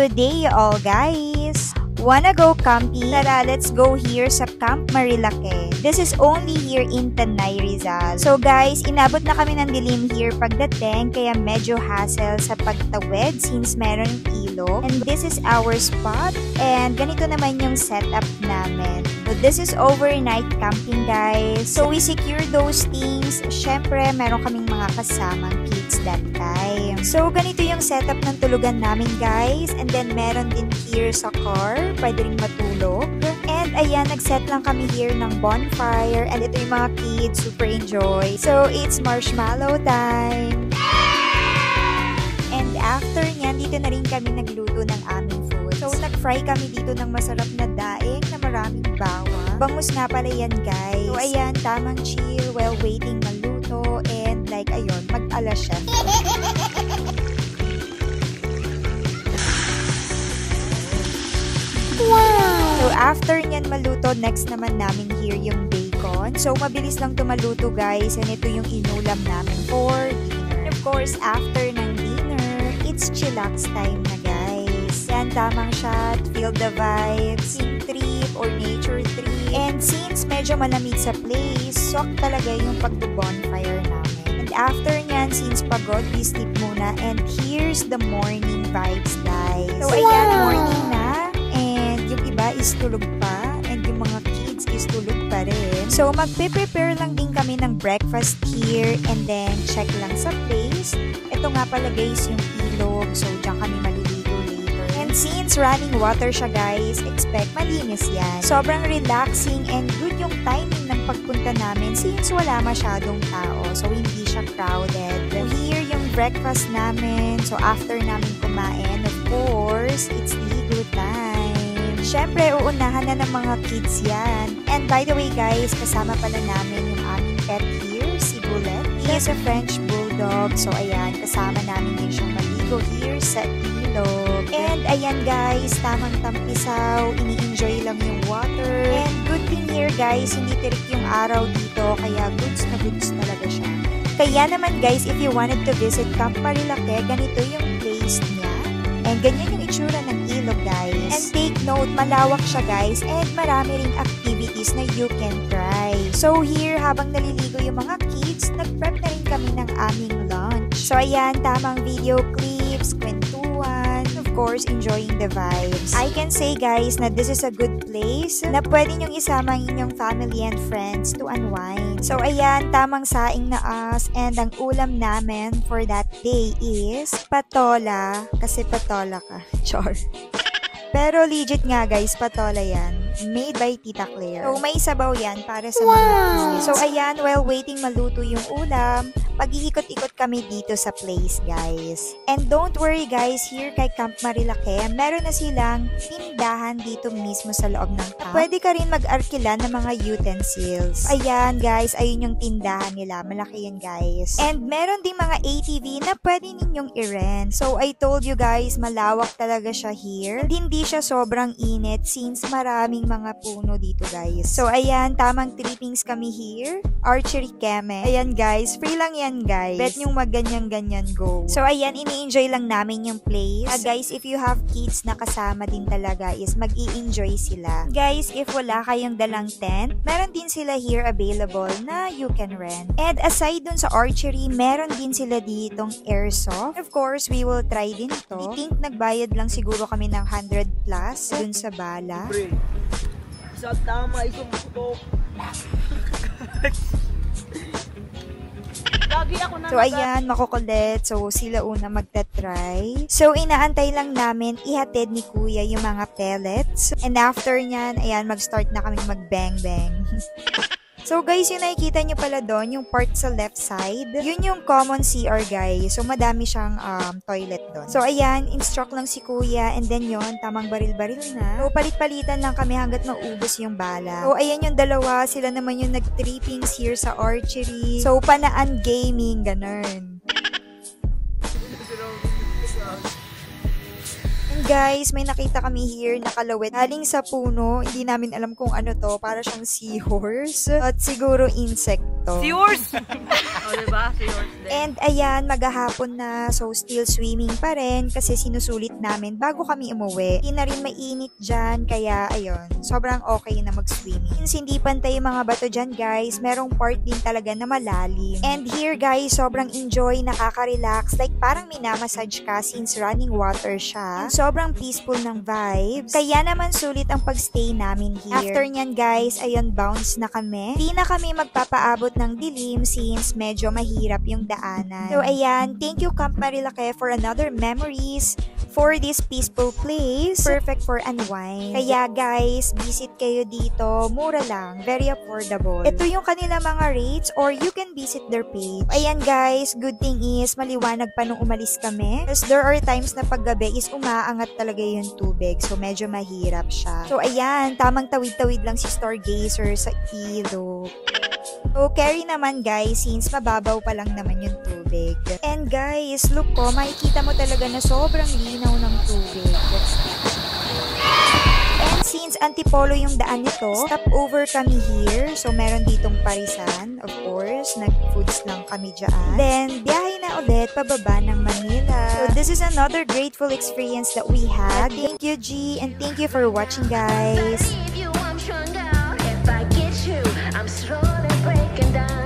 Good day all guys! Wanna go camping? Tara, let's go here sa Camp Marilake. This is only here in Tanay, Rizal. So guys, inabot na kami ng dilim here pagdating kaya medyo hassle sa pagtawid since meron ilog. And this is our spot and ganito naman yung setup namin. So this is overnight camping guys. So we secure those things. Syempre, meron kaming mga kasamang kids that time. So ganito yung setup ng tulugan namin guys. And then meron din here sa car. Pwede rin matulog. And ayan, nag-set lang kami here ng bonfire. And ito yung mga kids, super enjoy. So it's marshmallow time. And after nyan, dito na rin kami nagluto ng aming food. So nag-fry kami dito ng masarap na daing na maraming bawang. Bangus nga pala yan guys. So ayan, tamang chill while waiting maluto. And like ayun, mag-ala siya. Wow! So after nyan maluto, next naman namin here yung bacon. So mabilis lang to maluto guys. And ito yung inulam namin for dinner. And of course, after ng dinner, it's chillax time na guys. Yan, tamang shot, feel the vibes, scene trip or nature trip. And since medyo malamig sa place, swak talaga yung pagbo-bonfire namin. And after nyan, since pagod, we sleep muna. And here's the morning vibes guys. So ayan, morning na. Yung iba is tulog pa and yung mga kids is tulog pa rin. So magpe-prepare lang din kami ng breakfast here and then check lang sa place. Ito nga pala guys yung ilog, so dyan kami maliligo later. And since running water siya guys, expect malinis yan. Sobrang relaxing and good yung timing ng pagpunta namin since wala masyadong tao, so hindi siya crowded. So here yung breakfast namin, so after namin kumain, of course, it's ligo time. Siyempre, uunahan na ng mga kids yan. And by the way guys, kasama pala namin yung aming pet here, si Bullet. He is a French Bulldog. So ayan, kasama namin din siyang maligo here sa ilog. And ayan guys, tamang tampisaw, ini-enjoy lang yung water. And good thing here guys, hindi tirik yung araw dito, kaya goods na goods talaga siya. Kaya naman guys, if you wanted to visit Camp Marilake, ganito yung place niya. And ganyan yung itsura ng ilog guys. And take note, malawak siya guys and marami ring activities na you can try. So here, habang naliligo yung mga kids, nag-prep na rin kami ng aming lunch. So ayan, tamang video clips, kwentuhan, of course, enjoying the vibes. I can say guys na this is a good place na pwede nyong isama ang inyong family and friends to unwind. So ayan, tamang saing na us and ang ulam namin for that day is patola. Kasi patola ka. Char. Pero legit nga guys, patola yan. Made by Tita Claire. So may sabaw yan para sa mga kids. So ayan, while waiting maluto yung ulam, pag-iikot-ikot kami dito sa place guys. And don't worry guys, here kay Camp Marilake, meron na silang tindahan dito mismo sa loob ng camp. Pwede ka rin mag-arkila ng mga utensils. Ayan guys, ayun yung tindahan nila. Malaki yan guys. And meron ding mga ATV na pwede ninyong i-rent. So I told you guys, malawak talaga siya here. Hindi siya sobrang init since maraming mga puno dito guys. So ayan, tamang trippings kami here. Archery keme. Ayan guys, free lang yan guys. Bet nyong magganyan-ganyan go. So ayan, ini-enjoy lang namin yung place. Guys, if you have kids na kasama din talaga is mag-i-enjoy sila. Guys, if wala kayong dalang tent, meron din sila here available na you can rent. And aside dun sa archery, meron din sila ditong airsoft. Of course, we will try din to. I think nagbayad lang siguro kami ng 100 plus dun sa bala. Sa tama, isang putok. So ayan, makukulit. So sila una magta-try. So inaantay lang namin ihatid ni kuya yung mga pellets. And after nyan, ayan, mag-start na kaming mag-bang-bang. So guys, yung nakikita nyo pala doon, yung part sa left side, yun yung common CR guys. So madami siyang toilet doon. So ayan, instruct lang si kuya and then yun, tamang baril-baril na. So palit-palitan lang kami hanggat maubos yung bala. So ayan yung dalawa, sila naman yung nag-trippings here sa archery. So panaan gaming, ganun. Guys, may nakita kami here nakalawit haling sa puno. Hindi namin alam kung ano to. Para siyang seahorse. At siguro insect to. Si yours! O, diba? Si yours din. And ayan, maghahapon na, so still swimming pa rin kasi sinusulit namin bago kami umuwi. Hindi na rin mainit dyan, kaya ayun, sobrang okay na mag-swimming. Since hindi pantay yung mga bato dyan guys, merong part din talaga na malalim. And here guys, sobrang enjoy, nakaka-relax, like parang minamassage ka since running water siya. And sobrang peaceful ng vibes. Kaya naman sulit ang pagstay namin here. After nyan guys, ayun, bounce na kami. Hindi na kami magpapaabot ng dilim since medyo mahirap yung daanan. So ayan, thank you Camp Marilake for another memories for this peaceful place. Perfect for unwind. Kaya guys, visit kayo dito. Mura lang. Very affordable. Ito yung kanila mga rates or you can visit their page. Ayan guys, good thing is maliwanag pa nung umalis kami. Because there are times na paggabi is umaangat talaga yung tubig. So medyo mahirap siya. So ayan, tamang tawid-tawid lang si Stargazer sa ilog. So, carry naman guys, since mababaw pa lang naman yung tubig. And guys, look ko, makikita mo talaga na sobrang linaw ng tubig. And since Antipolo yung daan nito, stop over kami here. So, meron ditong parisan, of course. Nag-foods lang kami dyan. Then, biyahe na ulit pababa ng Manila. So, this is another grateful experience that we had. Thank you, G, and thank you for watching, guys. I'm slowly breaking down.